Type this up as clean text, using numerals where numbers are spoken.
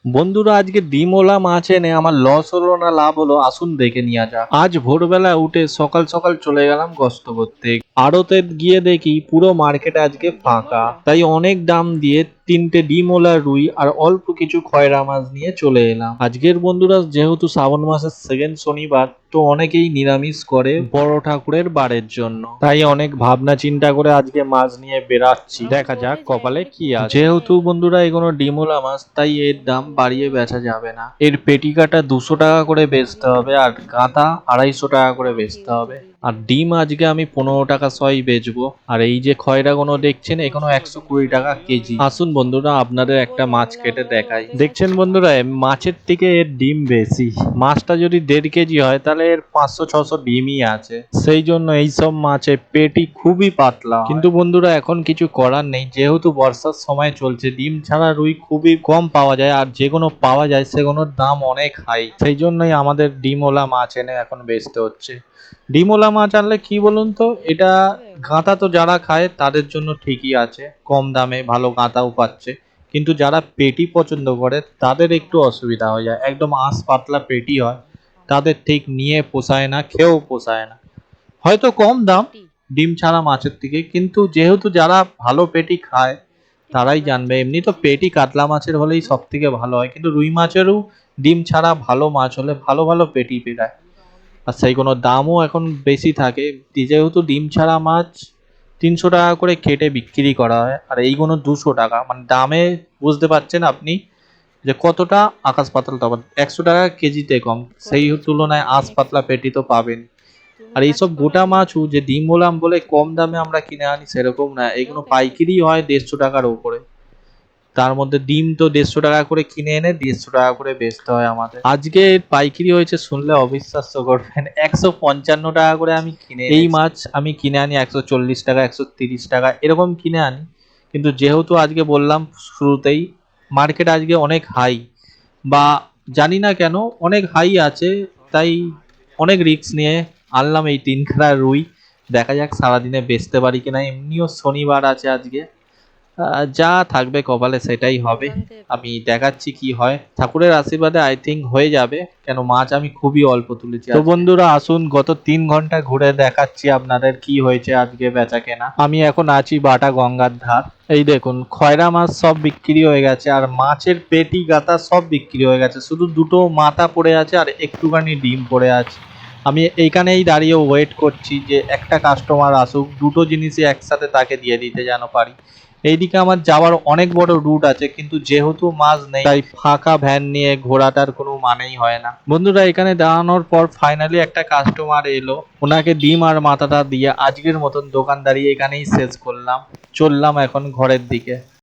বন্ধুরা, আজকে ডিমওয়ালা মাছ এনে আমার লস হলো না লাভ হলো আসুন দেখে নেওয়া যাক। আজ ভোরবেলা উঠে সকাল সকাল চলে গেলাম গস্ত করতে। আড়তে গিয়ে দেখি পুরো মার্কেট আজকে ফাঁকা, তাই অনেক দাম দিয়ে তিনটে ডিমওয়ালা রুই আর অল্প কিছু খয়রা মাছ নিয়ে চলে এলাম। আজকের বন্ধুরা যেহেতু শ্রাবণ মাসের সেকেন্ড শনিবার, তো অনেকেই নিরামিষ করে বড় ঠাকুরের বারের জন্য, তাই অনেক ভাবনা চিন্তা করে আজকে মাছ নিয়ে বেরাচ্ছি। দেখা যাক কপালে কি আছে। যেহেতু বন্ধুরা এগুলো ডিমওয়ালা মাছ, তাই এর দাম বাড়িয়ে বেচা যাবে না। এর পেটি কাটা 200 টাকা করে বেচতে হবে আর গাদা 250 টাকা করে বেচতে হবে। আর ডিম আজকে আমি 15 টাকা সই বেচবো। আর এই যে খয়রাগুলো দেখছেন এখনো 120 টাকা কেজি। আসুন বন্ধুরা আপনাদের একটা মাছ কেটে দেখাই। দেখছেন বন্ধুরা, মাছের থেকে এর ডিম বেশি। মাছটা যদি 1.5 কেজি হয় তাহলে এর 500-600 ডিমই আছে। সেই জন্য এইসব মাছের পেটি খুবই পাতলা। কিন্তু বন্ধুরা এখন কিছু করার নেই, যেহেতু বর্ষার সময় চলছে, ডিম ছাড়া রুই খুবই কম পাওয়া যায়, আর যেগুলো পাওয়া যায় সেগুলোর দাম অনেক হাই। সেই জন্যই আমাদের ডিমওয়ালা মাছ এনে এখন বেচতে হচ্ছে। ডিমওয়ালা মাছ আনলে কি বলুন তো, এটা গাঁদা তো যারা খায় তাদের জন্য ঠিকই আছে, কম দামে ভালো গাঁদাও পাচ্ছে। কিন্তু যারা পেটি পছন্দ করে তাদের একটু অসুবিধা হয়ে যায়, একদম আঁশ পাতলা পেটি হয়, তাদের ঠিক নিয়ে পোষায় না, খেয়েও পোষায় না। হয়তো কম দাম ডিম ছাড়া মাছের থেকে, কিন্তু যেহেতু যারা ভালো পেটি খায় তারাই জানবে। এমনি তো পেটি কাতলা মাছের হলেই সব থেকে ভালো হয়, কিন্তু রুই মাছেরও ডিম ছাড়া ভালো মাছ হলে ভালো ভালো পেটি বেরায়। আর সেই কোনো দামও এখন বেশি থাকে, যেহেতু ডিম ছাড়া মাছ 300 টাকা করে কেটে বিক্রি করা হয়, আর এইগুলো 200 টাকা। মানে দামে বুঝতে পারছেন আপনি যে কতটা আকাশ পাতাল তফাৎ। 100 টাকা কেজিতে কম, সেই তুলনায় আঁশ পাতলা পেটি তো পাবেন। আর এইসব গোটা মাছও যে ডিম বললাম বলে কম দামে আমরা কিনে আনি সেরকম না, এগুলো পাইকারি হয় 150 টাকার উপরে। তার মধ্যে ডিম তো 150 টাকা করে কিনে এনে 150 টাকা করে বেচতে হয় আমাদের। আজকে পাইকারি হয়েছে শুনলে অবিশ্বাস্য করবেন, 155 টাকা করে আমি কিনে এই মাছ আমি কিনে আনি 140 টাকা 130 টাকা এরকম কিনে আনি। কিন্তু যেহেতু আজকে বললাম শুরুতেই, মার্কেট আজকে অনেক হাই, বা জানি না কেন অনেক হাই আছে, তাই অনেক রিস্ক নিয়ে আনলাম এই 3 খানা রুই। দেখা যাক সারাদিনে বেচতে পারি কিনা, এমনিও শনিবার আছে আজকে। যা থাকবে কপালে সেটাই হবে। আমি দেখাচ্ছি কি হয়, ঠাকুরের আশীর্বাদে আই থিঙ্ক হয়ে যাবে, কেন মাছ আমি খুবই অল্প তুলেছি। তো বন্ধুরা আসুন গত 3 ঘন্টা ঘুরে দেখাচ্ছি আপনাদের কি হয়েছে আজকে বেচা কেনা। আমি এখন আছি বাটা গঙ্গার ধার। এই দেখুন খয়রা মাছ সব বিক্রি হয়ে গেছে, আর মাছের পেটি গাতা সব বিক্রি হয়ে গেছে, শুধু দুটো মাথা পড়ে আছে আর একটুখানি ডিম পড়ে আছে। আমি এইখানেই দাঁড়িয়ে ওয়েট করছি যে একটা কাস্টমার আসুক, দুটো জিনিসই একসাথে তাকে দিয়ে দিতে যেন পারি। এইদিকে আমার যাওয়ার অনেক বড় রুট আছে, কিন্তু যেহেতু মাছ নেই তাই ফাঁকা ভ্যান নিয়ে ঘোরাটার কোনো মানেই হয় না। বন্ধুরা এখানে দাঁড়ানোর পর ফাইনালি একটা কাস্টমার এলো, ওনাকে ডিম আর মাথাটা দিয়ে আজকের মতন দোকানদারি এখানেই শেষ করলাম। চললাম এখন ঘরের দিকে।